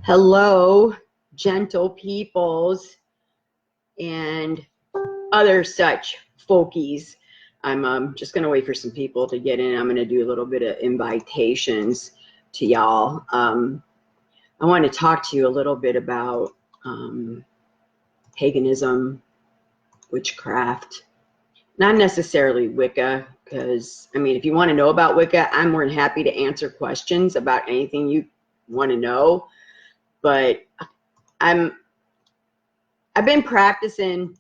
Hello, gentle peoples and other such folkies. I'm just going to wait for some people to get in. I'm going to do a little bit of invitations to y'all. I want to talk to you a little bit about paganism, witchcraft, not necessarily Wicca, because, I mean, if you want to know about Wicca, I'm more than happy to answer questions about anything you want to know. But I've been practicing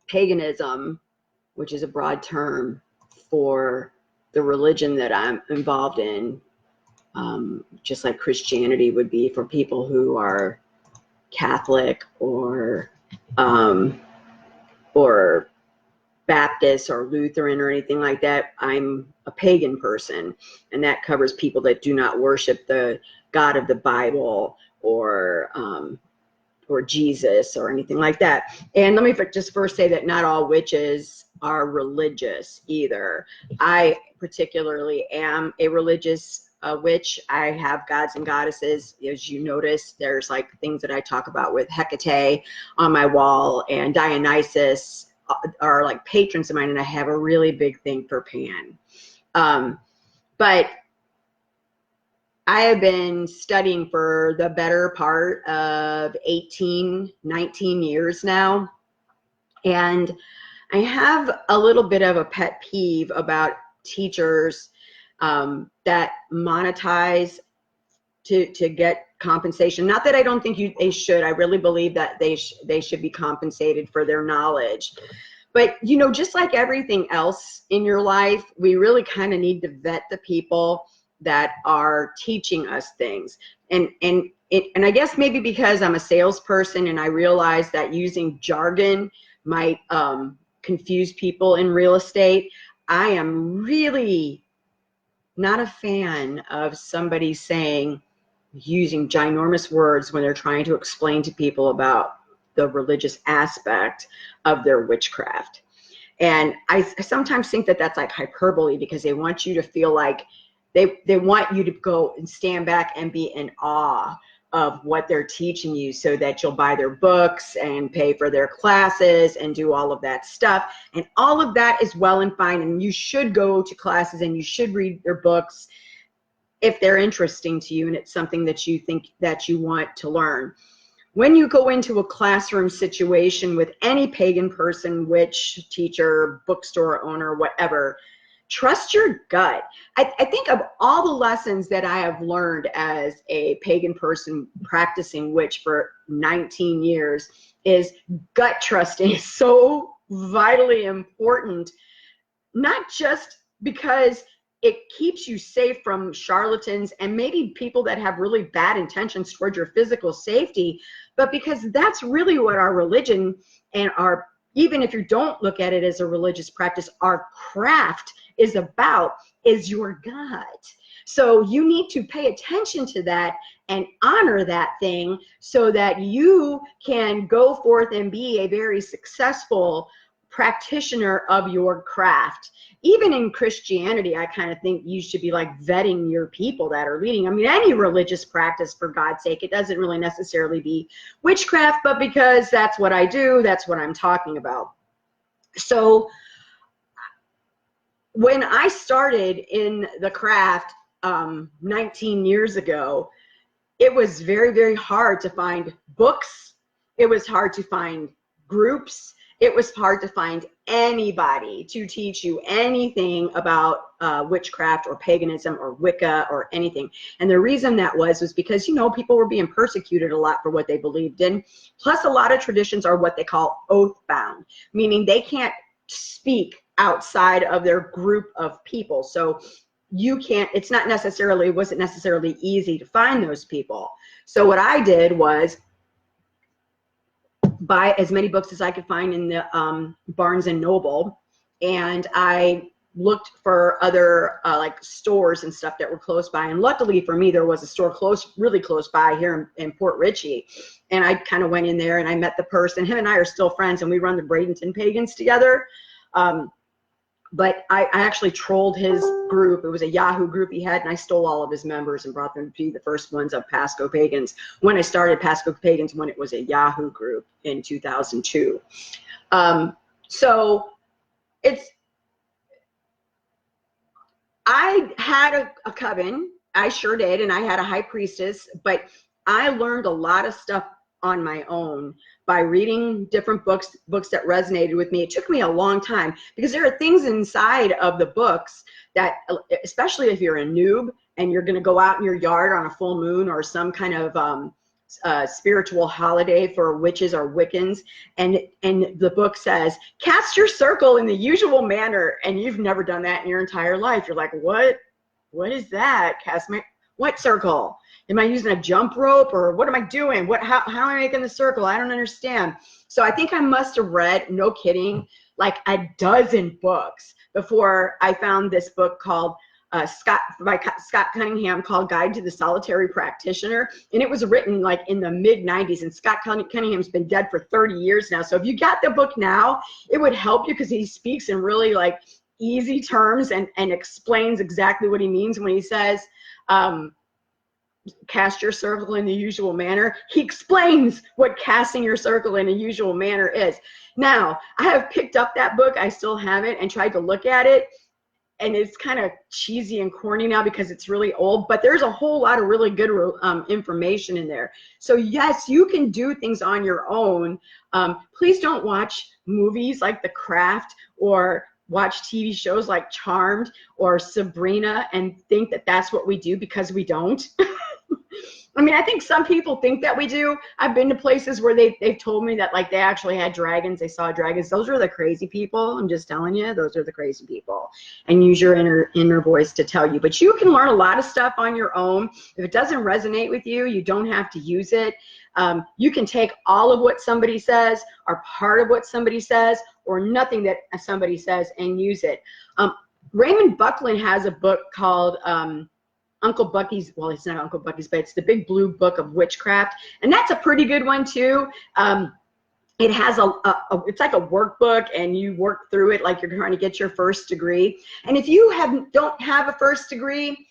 paganism, which is a broad term for the religion that I'm involved in, just like Christianity would be for people who are Catholic or Baptist or Lutheran or anything like that. I'm a pagan person, and that covers people that do not worship the God of the Bible or Jesus or anything like that. And let me just first say that not all witches are religious either. I particularly am a religious witch. I have gods and goddesses. As you notice, there's like things that I talk about with Hecate on my wall, and Dionysus are like patrons of mine, and I have a really big thing for Pan. But I have been studying for the better part of 18, 19 years now. And I have a little bit of a pet peeve about teachers that monetize to get compensation. Not that I don't think they should. I really believe that they should be compensated for their knowledge. But, you know, just like everything else in your life, we really kind of need to vet the people that are teaching us things. And I guess maybe because I'm a salesperson and I realize that using jargon might confuse people in real estate, I am really not a fan of somebody using ginormous words when they're trying to explain to people about the religious aspect of their witchcraft. And I sometimes think that that's like hyperbole, because they want you to feel like they want you to go and stand back and be in awe of what they're teaching you, so that you'll buy their books and pay for their classes and do all of that stuff. And all of that is well and fine, and you should go to classes and you should read their books if they're interesting to you and it's something that you think that you want to learn. When you go into a classroom situation with any pagan person, witch, teacher, bookstore owner, whatever, trust your gut. I think of all the lessons that I have learned as a pagan person practicing witch for 19 years, is gut trusting is so vitally important, not just because it keeps you safe from charlatans and maybe people that have really bad intentions towards your physical safety, but because that's really what our religion and our, even if you don't look at it as a religious practice, our craft is about, is your gut. So you need to pay attention to that and honor that thing so that you can go forth and be a very successful practitioner of your craft. Even in Christianity, I kind of think you should be like vetting your people that are leading. I mean, any religious practice, for God's sake. It doesn't really necessarily be witchcraft, but because that's what I do, that's what I'm talking about. So when I started in the craft 19 years ago, it was very, very hard to find books. It was hard to find groups. It was hard to find anybody to teach you anything about witchcraft or paganism or Wicca or anything. And the reason that was because, you know, people were being persecuted a lot for what they believed in. Plus, a lot of traditions are what they call oath-bound, meaning they can't speak outside of their group of people. So you can't, wasn't necessarily easy to find those people. So what I did was buy as many books as I could find in the Barnes and Noble, and I looked for other like stores and stuff that were close by. And luckily for me, there was a store really close by here in Port Richey, and I kind of went in there and I met the person. Him and I are still friends, and we run the Bradenton Pagans together. But I actually trolled his group. It was a Yahoo group he had, and I stole all of his members and brought them to be the first ones of Pasco Pagans when I started Pasco Pagans, when it was a Yahoo group in 2002. So I had a coven, I sure did, and I had a high priestess, but I learned a lot of stuff on my own by reading different books that resonated with me. It took me a long time because there are things inside of the books that, especially if you're a noob and you're going to go out in your yard on a full moon or some kind of spiritual holiday for witches or Wiccans, and the book says, cast your circle in the usual manner, and you've never done that in your entire life. You're like, what is that? What circle? Am I using a jump rope, or what am I doing? How am I making the circle? I don't understand. So I think I must have read, no kidding, like a dozen books before I found this book called by Scott Cunningham, called Guide to the Solitary Practitioner. And it was written like in the mid-90s, and Scott Cunningham's been dead for 30 years now. So if you got the book now, it would help you because he speaks in really like easy terms and explains exactly what he means when he says, cast your circle in the usual manner. He explains what casting your circle in a usual manner is. Now, I have picked up that book. I still have it and tried to look at it. And it's kind of cheesy and corny now because it's really old, but there's a whole lot of really good information in there. So yes, you can do things on your own. Please don't watch movies like The Craft or watch TV shows like Charmed or Sabrina and think that that's what we do, because we don't. I mean, I think some people think that we do. I've been to places where they've told me that like they actually had dragons, they saw dragons. Those are the crazy people. I'm just telling you, those are the crazy people. And use your inner voice to tell you. But you can learn a lot of stuff on your own. If it doesn't resonate with you, you don't have to use it. You can take all of what somebody says, or part of what somebody says, or nothing that somebody says, and use it. Raymond Buckland has a book called Uncle Bucky's, well, it's not Uncle Bucky's, but it's the Big Blue Book of Witchcraft, and that's a pretty good one too. It has it's like a workbook, and you work through it like you're trying to get your first degree. And if you don't have a first degree,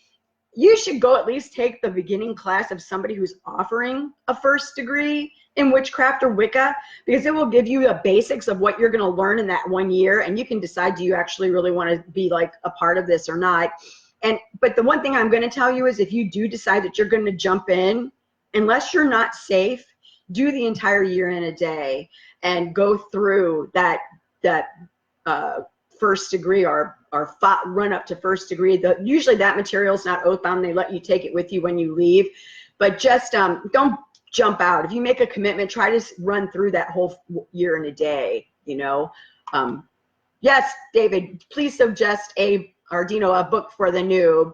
you should go at least take the beginning class of somebody who's offering a first degree in witchcraft or Wicca, because it will give you the basics of what you're going to learn in that 1 year, and you can decide, do you actually really want to be like a part of this or not. But the one thing I'm going to tell you is, if you do decide that you're going to jump in, unless you're not safe, do the entire year in a day and go through that first degree or run up to first degree. Usually that material is not oath bound. They let you take it with you when you leave. But just don't jump out. If you make a commitment, try to run through that whole year in a day, you know. Yes, David, please suggest a book for the noob.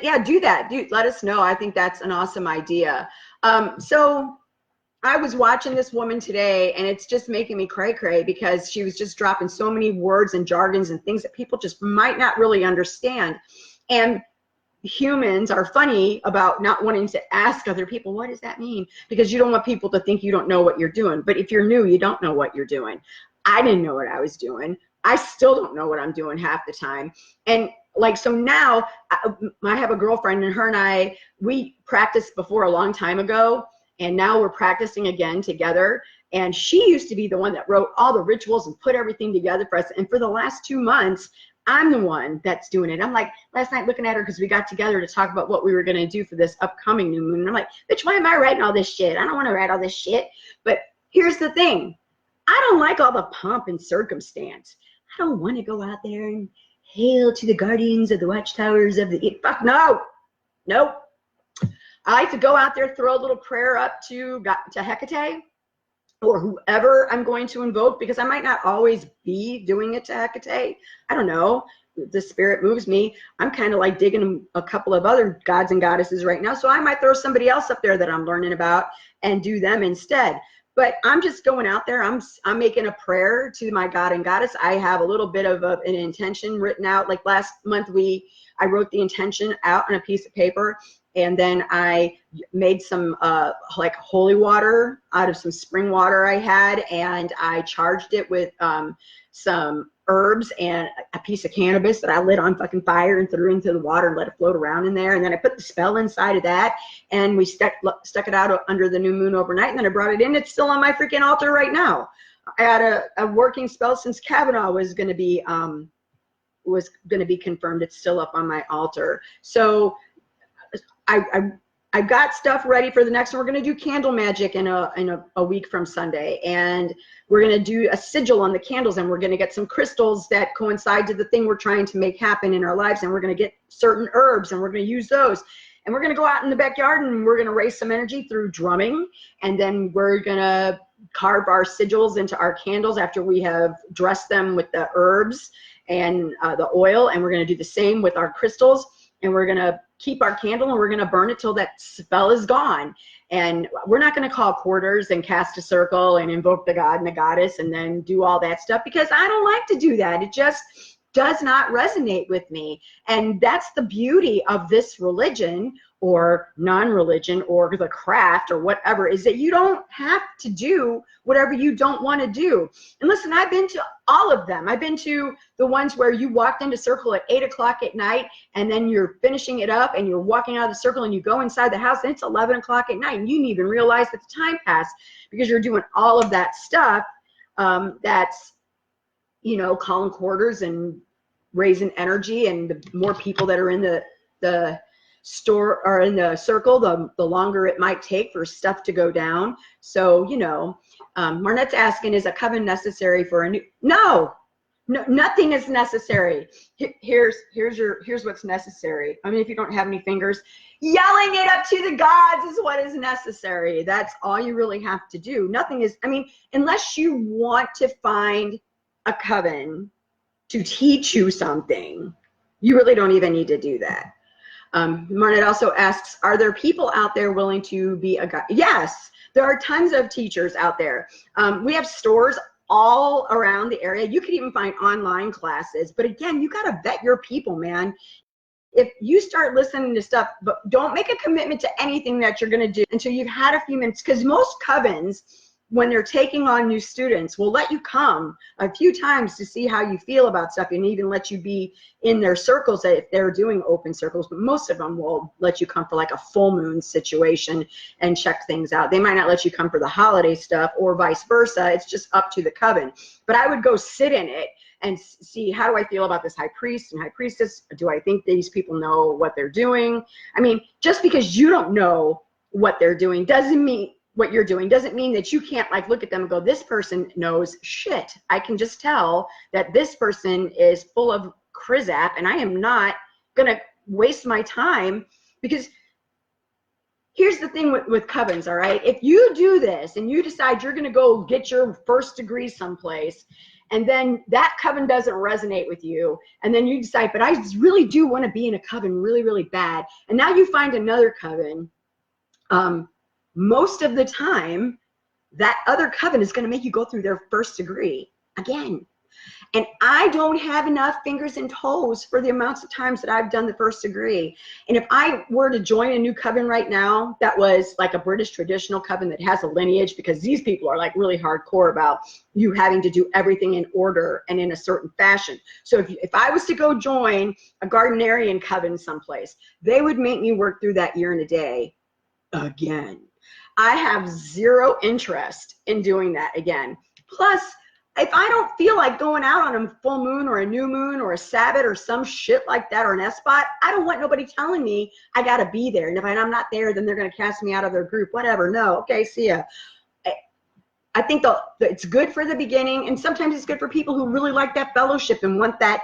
Yeah, do that. Let us know. I think that's an awesome idea. So I was watching this woman today, and it's just making me cray because she was just dropping so many words and jargons and things that people just might not really understand. And humans are funny about not wanting to ask other people, what does that mean? Because you don't want people to think you don't know what you're doing. But if you're new, you don't know what you're doing. I didn't know what I was doing. I still don't know what I'm doing half the time. And like, so now I have a girlfriend, and her and we practiced before a long time ago, and now we're practicing again together. And she used to be the one that wrote all the rituals and put everything together for us. And for the last 2 months, I'm the one that's doing it. I'm like, last night looking at her, because we got together to talk about what we were going to do for this upcoming new moon. And I'm like, bitch, why am I writing all this shit? I don't want to write all this shit. But here's the thing. I don't like all the pomp and circumstance. I don't want to go out there and hail to the guardians of the watchtowers of the... Fuck no. Nope. I like to go out there, throw a little prayer up to Hecate, or whoever I'm going to invoke, because I might not always be doing it to Hecate. I don't know. The spirit moves me. I'm kind of like digging a couple of other gods and goddesses right now, so I might throw somebody else up there that I'm learning about and do them instead. But I'm just going out there. I'm making a prayer to my God and goddess. I have a little bit of an intention written out. Like last month, I wrote the intention out on a piece of paper, and then I made some like holy water out of some spring water I had, and I charged it with some herbs and a piece of cannabis that I lit on fucking fire and threw into the water and let it float around in there. And then I put the spell inside of that, and we stuck it out under the new moon overnight, and then I brought it in. It's still on my freaking altar right now. I had a working spell since Kavanaugh was going to be confirmed. It's still up on my altar. So I've got stuff ready for the next one. We're going to do candle magic in a week from Sunday, and we're going to do a sigil on the candles, and we're going to get some crystals that coincide to the thing we're trying to make happen in our lives, and we're going to get certain herbs, and we're going to use those, and we're going to go out in the backyard, and we're going to raise some energy through drumming, and then we're going to carve our sigils into our candles after we have dressed them with the herbs and the oil, and we're going to do the same with our crystals, and we're going to keep our candle, and we're going to burn it till that spell is gone. And we're not going to call quarters and cast a circle and invoke the god and the goddess and then do all that stuff, because I don't like to do that. It just does not resonate with me. And that's the beauty of this religion or non-religion or the craft or whatever, is that you don't have to do whatever you don't want to do. And listen, I've been to all of them. I've been to the ones where you walked into circle at 8 o'clock at night, and then you're finishing it up and you're walking out of the circle and you go inside the house and it's 11 o'clock at night and you didn't even realize that the time passed, because you're doing all of that stuff that's, you know, calling quarters and raising energy. And the more people that are in the store or in the circle, the longer it might take for stuff to go down. So, you know, Marnette's asking, is a coven necessary for a new? No, nothing is necessary. Here's what's necessary. I mean, if you don't have any fingers, yelling it up to the gods is what is necessary. That's all you really have to do. Nothing is, I mean, unless you want to find a coven to teach you something, you really don't even need to do that. Marnette also asks, are there people out there willing to be a guide? Yes, there are tons of teachers out there. We have stores all around the area. You can even find online classes. But again, you got to vet your people, man. If you start listening to stuff, but don't make a commitment to anything that you're going to do until you've had a few minutes, because most covens, when they're taking on new students, will let you come a few times to see how you feel about stuff, and even let you be in their circles if they're doing open circles. But most of them will let you come for like a full moon situation and check things out. They might not let you come for the holiday stuff or vice versa. It's just up to the coven. But I would go sit in it and see, how do I feel about this high priest and high priestess? Do I think these people know what they're doing? I mean, just because you don't know what they're doing doesn't mean what you're doing doesn't mean that you can't like look at them and go, this person knows shit. I can just tell that this person is full of krizap, and I am not gonna waste my time. Because here's the thing with covens, all right? If you do this and you decide you're gonna go get your first degree someplace, and then that coven doesn't resonate with you, and then you decide, but I really do want to be in a coven really, really bad, and now you find another coven, most of the time, that other coven is going to make you go through their first degree again. And I don't have enough fingers and toes for the amounts of times that I've done the first degree. And if I were to join a new coven right now, that was like a British traditional coven that has a lineage, because these people are like really hardcore about you having to do everything in order and in a certain fashion. So if I was to go join a Gardnerian coven someplace, they would make me work through that year and a day again. I have zero interest in doing that again. Plus, if I don't feel like going out on a full moon or a new moon or a Sabbath or some shit like that, or an S-spot, I don't want nobody telling me I got to be there. And if I'm not there, then they're going to cast me out of their group, whatever. No, okay, see ya. I think it's good for the beginning, and sometimes it's good for people who really like that fellowship and want that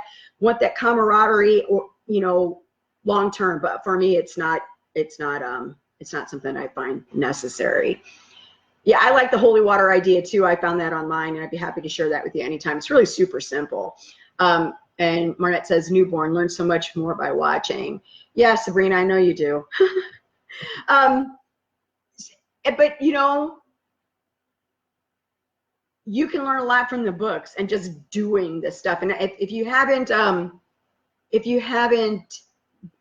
camaraderie, or, you know, long term. But for me, it's not something I find necessary. Yeah, I like the holy water idea too. I found that online, and I'd be happy to share that with you anytime. It's really super simple. And Marnette says, newborn, learn so much more by watching. Yeah, Sabrina, I know you do. But, you know, you can learn a lot from the books and just doing this stuff. And if you haven't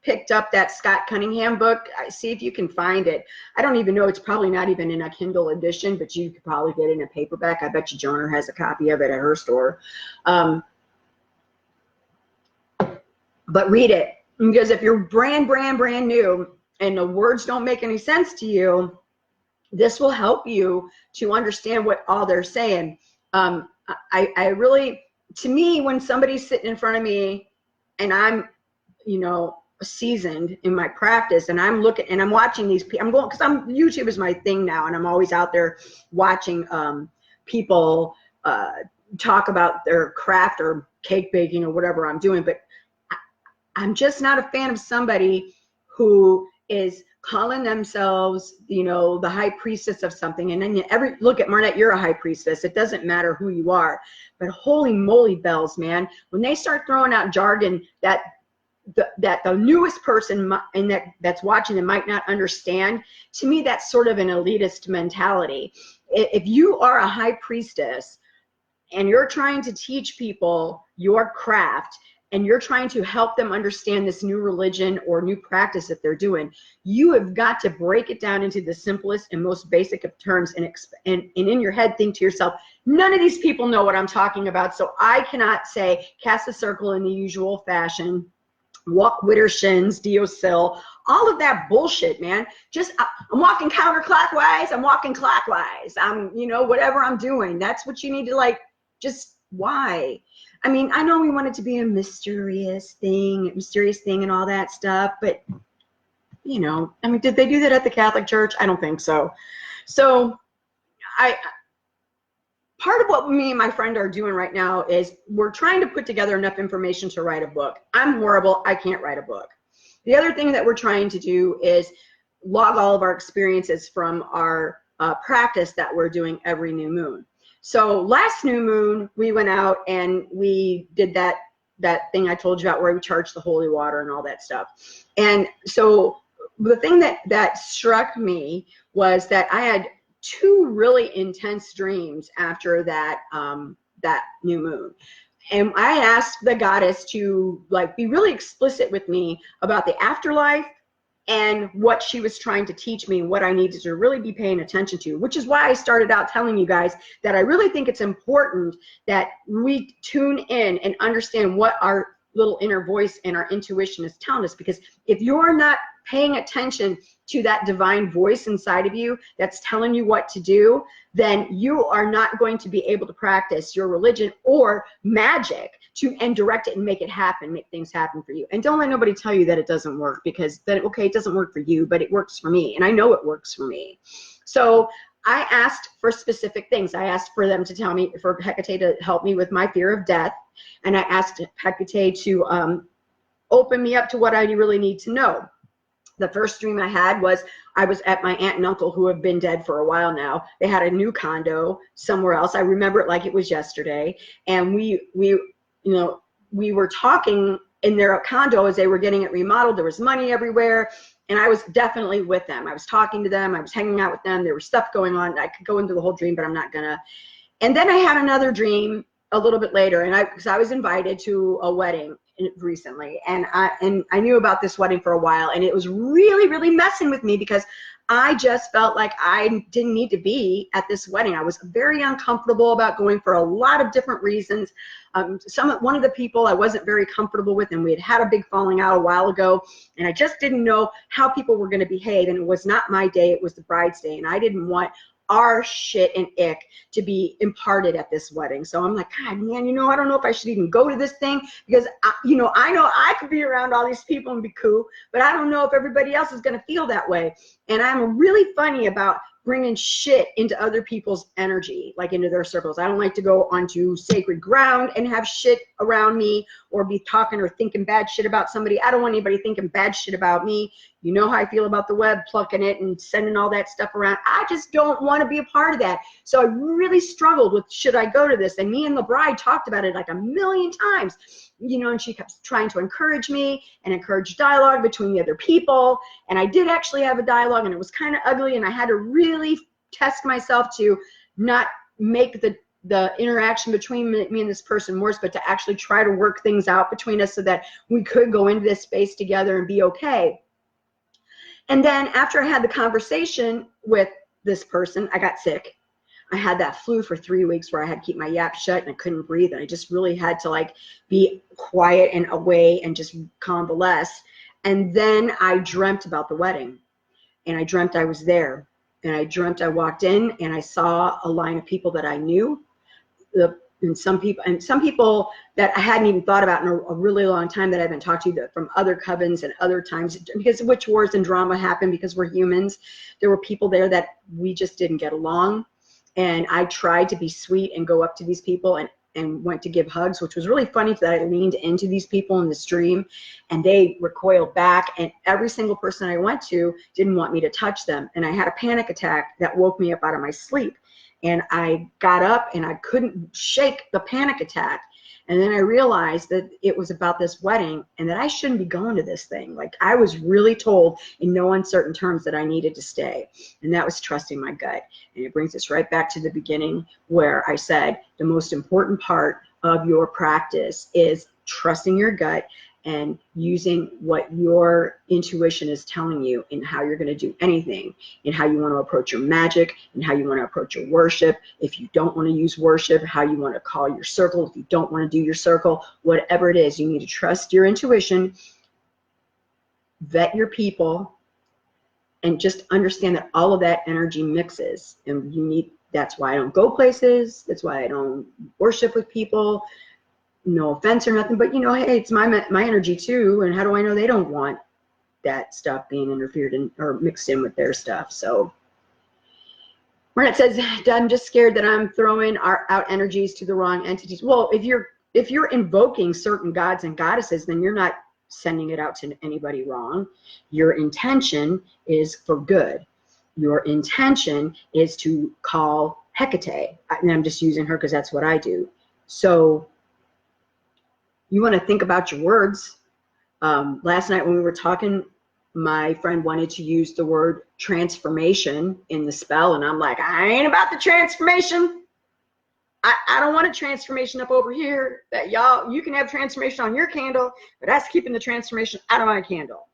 picked up that Scott Cunningham book, see if you can find it. I don't even know, it's probably not even in a Kindle edition, but you could probably get it in a paperback. I bet you Joner has a copy of it at her store. but read it. Because if you're brand new and the words don't make any sense to you, this will help you to understand what all they're saying. I really, to me, when somebody's sitting in front of me and I'm, you know, seasoned in my practice, and I'm looking and I'm watching these people, I'm going, because YouTube is my thing now, and I'm always out there watching people talk about their craft or cake baking or whatever I'm doing. But I'm just not a fan of somebody who is calling themselves, you know, the high priestess of something. And then look at Marnette, you're a high priestess. It doesn't matter who you are. But holy moly bells, man, when they start throwing out jargon that the newest person that's watching them might not understand, to me, that's sort of an elitist mentality. If you are a high priestess and you're trying to teach people your craft, and you're trying to help them understand this new religion or new practice that they're doing, you have got to break it down into the simplest and most basic of terms, and in your head think to yourself, none of these people know what I'm talking about, so I cannot say cast a circle in the usual fashion, walk witter shins, Dio-sil, all of that bullshit, man. Just, I'm walking counterclockwise, I'm walking clockwise, I'm, you know, whatever I'm doing. That's what you need to, like, just, why? I mean, I know we want it to be a mysterious thing and all that stuff, but, you know, I mean, did they do that at the Catholic Church? I don't think so. So part of what me and my friend are doing right now is we're trying to put together enough information to write a book. I'm horrible. I can't write a book. The other thing that we're trying to do is log all of our experiences from our practice that we're doing every new moon. So last new moon, we went out and we did that thing I told you about where we charged the holy water and all that stuff. And so the thing that struck me was that I had 2 really intense dreams after that new moon. And I asked the goddess to, like, be really explicit with me about the afterlife and what she was trying to teach me and what I needed to really be paying attention to, which is why I started out telling you guys that I really think it's important that we tune in and understand what our little inner voice and our intuition is telling us. Because if you're not paying attention to that divine voice inside of you that's telling you what to do, then you are not going to be able to practice your religion or magic and direct it and make it happen, make things happen for you. And don't let nobody tell you that it doesn't work, because then, okay, it doesn't work for you, but it works for me, and I know it works for me. So I asked for specific things. I asked for them to tell me, for Hecate to help me with my fear of death, and I asked Hecate to open me up to what I really need to know. The first dream I had was I was at my aunt and uncle, who have been dead for a while now. They had a new condo somewhere else. I remember it like it was yesterday. And we were talking in their condo as they were getting it remodeled. There was money everywhere. And I was definitely with them. I was talking to them. I was hanging out with them. There was stuff going on. I could go into the whole dream, but I'm not gonna. And then I had another dream a little bit later, and because I was invited to a wedding recently, and I knew about this wedding for a while, and it was really, really messing with me because I just felt like I didn't need to be at this wedding. I was very uncomfortable about going for a lot of different reasons. One of the people I wasn't very comfortable with, and we had a big falling out a while ago, and I just didn't know how people were going to behave, and it was not my day, it was the bride's day, and I didn't want our shit and ick to be imparted at this wedding. So I'm like, God, man, I don't know if I should even go to this thing, because I know I could be around all these people and be cool, but I don't know if everybody else is going to feel that way. And I'm really funny about bringing shit into other people's energy, like into their circles. I don't like to go onto sacred ground and have shit around me or be talking or thinking bad shit about somebody. I don't want anybody thinking bad shit about me. You know how I feel about the web, plucking it and sending all that stuff around. I just don't want to be a part of that. So I really struggled with, should I go to this? And me and the bride talked about it like a million times, and she kept trying to encourage me and encourage dialogue between the other people. And I did actually have a dialogue, and it was kind of ugly, and I had to really test myself to not make the interaction between me and this person worse, but to actually try to work things out between us so that we could go into this space together and be okay. And then after I had the conversation with this person, I got sick. I had that flu for 3 weeks where I had to keep my yap shut and I couldn't breathe. And I just really had to like be quiet and away and just convalesce. And then I dreamt about the wedding, and I dreamt I was there, and I dreamt I walked in and I saw a line of people that I knew, and some people that I hadn't even thought about in a really long time that I've been talking to from other covens and other times, because witch wars and drama happen because we're humans. There were people there that we just didn't get along, and I tried to be sweet and go up to these people and went to give hugs, which was really funny that I leaned into these people in the stream and they recoiled back, and every single person I went to didn't want me to touch them. And I had a panic attack that woke me up out of my sleep. And I got up and I couldn't shake the panic attack. And then I realized that it was about this wedding and that I shouldn't be going to this thing. Like, I was really told in no uncertain terms that I needed to stay. And that was trusting my gut. And it brings us right back to the beginning where I said the most important part of your practice is trusting your gut and using what your intuition is telling you in how you're going to do anything, in how you want to approach your magic, and how you want to approach your worship. If you don't want to use worship, how you want to call your circle. If you don't want to do your circle, whatever it is, you need to trust your intuition, vet your people, and just understand that all of that energy mixes. And you need, that's why I don't go places. That's why I don't worship with people. No offense or nothing, but you know, hey, it's my energy too, and how do I know they don't want that stuff being interfered in or mixed in with their stuff? So when it says, I'm just scared that I'm throwing out energies to the wrong entities. Well, if you're invoking certain gods and goddesses, then you're not sending it out to anybody wrong. Your intention is for good. Your intention is to call Hecate, and I'm just using her because that's what I do. So you want to think about your words. Last night when we were talking, my friend wanted to use the word transformation in the spell, and I'm like, I ain't about the transformation. I don't want a transformation up over here. That y'all, you can have transformation on your candle, but that's keeping the transformation out of my candle.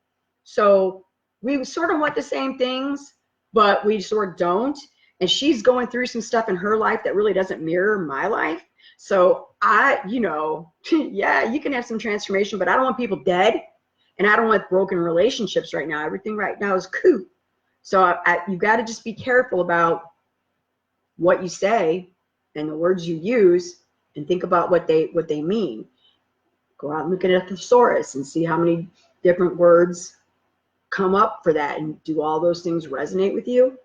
So we sort of want the same things, but we sort of don't. And she's going through some stuff in her life that really doesn't mirror my life. So yeah, you can have some transformation, but I don't want people dead, and I don't want broken relationships right now. Everything right now is cool. So you got to just be careful about what you say and the words you use, and think about what they mean. Go out and look at a thesaurus and see how many different words come up for that, and do all those things resonate with you?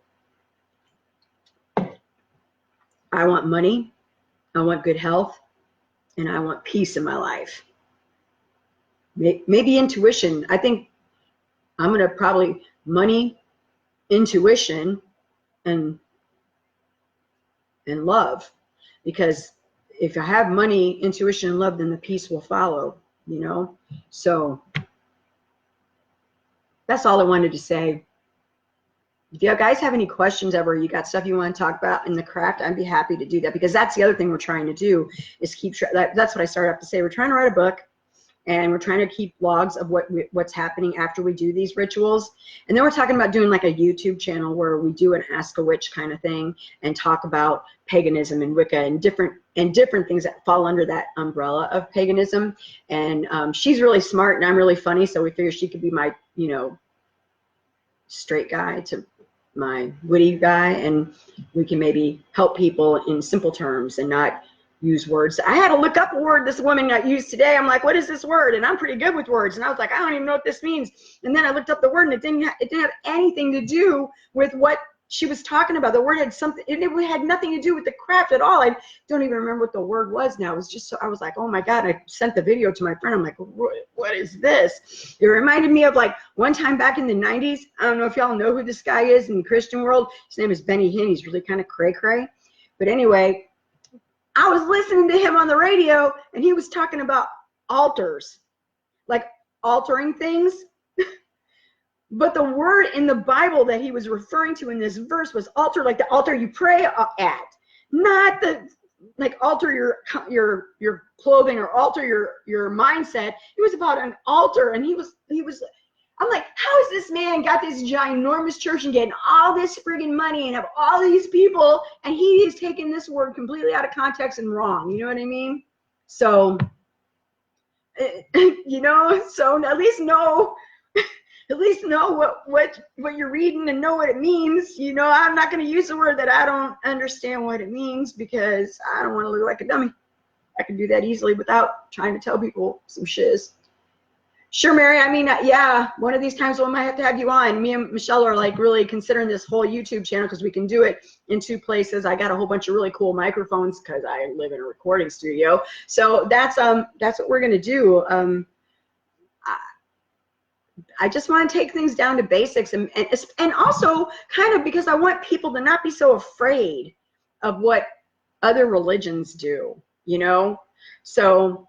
I want money. I want good health, and I want peace in my life. Maybe intuition. I think I'm going to probably money, intuition, and love. Because if I have money, intuition, and love, then the peace will follow, you know? So that's all I wanted to say. If you guys have any questions ever, you got stuff you want to talk about in the craft, I'd be happy to do that, because that's the other thing we're trying to do is keep that's what I started off to say. We're trying to write a book, and we're trying to keep logs of what's happening after we do these rituals. And then we're talking about doing like a YouTube channel where we do an Ask a Witch kind of thing and talk about paganism and Wicca and different things that fall under that umbrella of paganism. And she's really smart and I'm really funny, so we figure she could be my, you know, straight guy to my witty guy, and we can maybe help people in simple terms and not use words. I had to look up a word this woman got used today. I'm like, what is this word? And I'm pretty good with words. And I was like, I don't even know what this means. And then I looked up the word, and it didn't have anything to do with what she was talking about. The word had something, it had nothing to do with the craft at all. I don't even remember what the word was now. It was just, so I was like, oh my God. I sent the video to my friend. I'm like, what is this? It reminded me of like one time back in the 90s. I don't know if y'all know who this guy is in the Christian world. His name is Benny Hinn. He's really kind of cray-cray. But anyway, I was listening to him on the radio, and he was talking about altars, like altering things. But the word in the Bible that he was referring to in this verse was altar, like the altar you pray at, not the like alter your clothing or alter your mindset. It was about an altar, and he was I'm like, how is this man got this ginormous church and getting all this friggin' money and have all these people, and he is taking this word completely out of context and wrong? You know what I mean? So, you know, so at least know what you're reading and know what it means. You know, I'm not going to use a word that I don't understand what it means, because I don't want to look like a dummy. I can do that easily without trying to tell people some shiz. Sure, Mary. I mean, yeah, one of these times we might have to have you on. Me and Michelle are like really considering this whole YouTube channel, because we can do it in 2 places. I got a whole bunch of really cool microphones because I live in a recording studio. So that's what we're gonna do. I just want to take things down to basics, and also kind of because I want people to not be so afraid of what other religions do, you know? So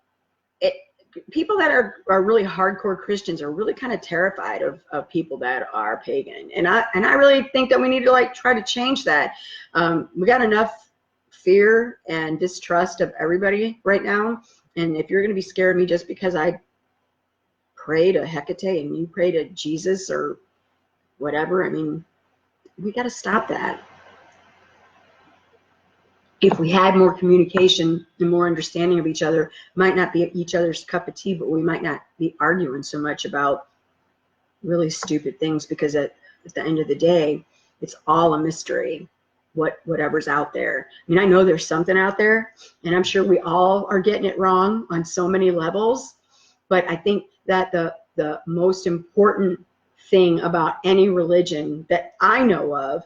people that are really hardcore Christians are really kind of terrified of people that are pagan. And I really think that we need to like try to change that. We got enough fear and distrust of everybody right now. And if you're going to be scared of me just because I pray to Hecate and you pray to Jesus or whatever, I mean, we got to stop that. If we had more communication and more understanding of each other, might not be each other's cup of tea, but we might not be arguing so much about really stupid things, because at the end of the day, it's all a mystery, whatever's out there. I mean, I know there's something out there, and I'm sure we all are getting it wrong on so many levels, but I think that the most important thing about any religion that I know of,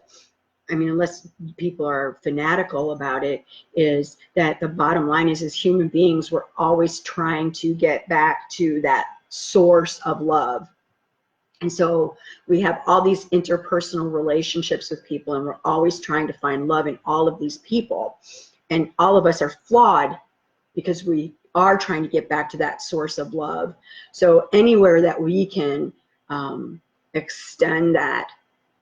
I mean, unless people are fanatical about it, is that the bottom line is, as human beings, we're always trying to get back to that source of love. And so we have all these interpersonal relationships with people, and we're always trying to find love in all of these people. And all of us are flawed because we are trying to get back to that source of love. So anywhere that we can extend that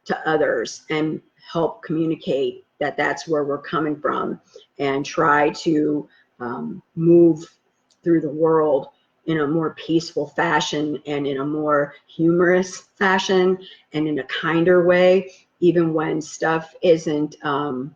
to others and help communicate that that's where we're coming from, and try to move through the world in a more peaceful fashion and in a more humorous fashion and in a kinder way, even when stuff isn't our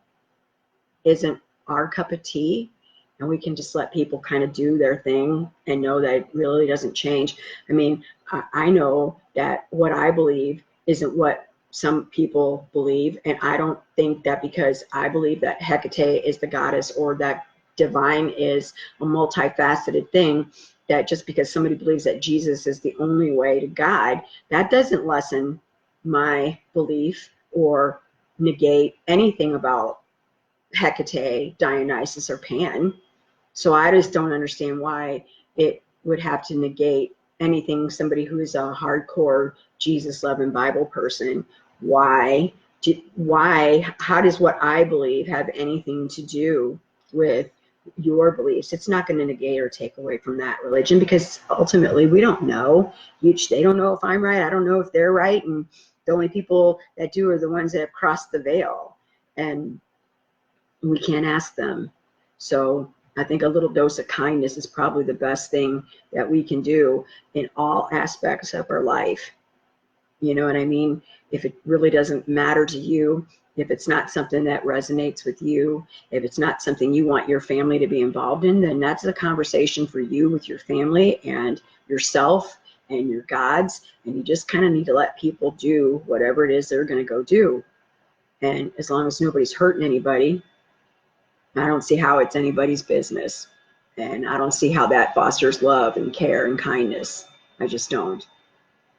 cup of tea, and we can just let people kind of do their thing and know that it really doesn't change. I mean, I know that what I believe isn't what some people believe, and I don't think that because I believe that Hecate is the goddess, or that divine is a multifaceted thing, that just because somebody believes that Jesus is the only way to God, that doesn't lessen my belief or negate anything about Hecate, Dionysus, or Pan. So I just don't understand why it would have to negate anything. Somebody who is a hardcore Jesus-loving Bible person, how does what I believe have anything to do with your beliefs? It's not going to negate or take away from that religion, because ultimately we don't know. They don't know if I'm right. I don't know if they're right. And the only people that do are the ones that have crossed the veil, and we can't ask them. So I think a little dose of kindness is probably the best thing that we can do in all aspects of our life. You know what I mean? If it really doesn't matter to you, if it's not something that resonates with you, if it's not something you want your family to be involved in, then that's a conversation for you with your family and yourself and your gods. And you just kind of need to let people do whatever it is they're going to go do. And as long as nobody's hurting anybody, I don't see how it's anybody's business. And I don't see how that fosters love and care and kindness. I just don't.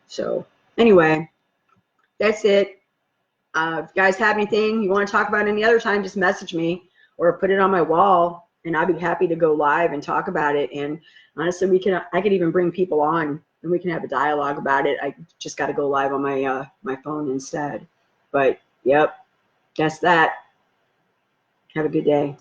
So anyway, that's it. If you guys have anything you want to talk about any other time, just message me or put it on my wall, and I'll be happy to go live and talk about it. And honestly, I could even bring people on and we can have a dialogue about it. I just got to go live on my my phone instead. But yep, that's that. Have a good day.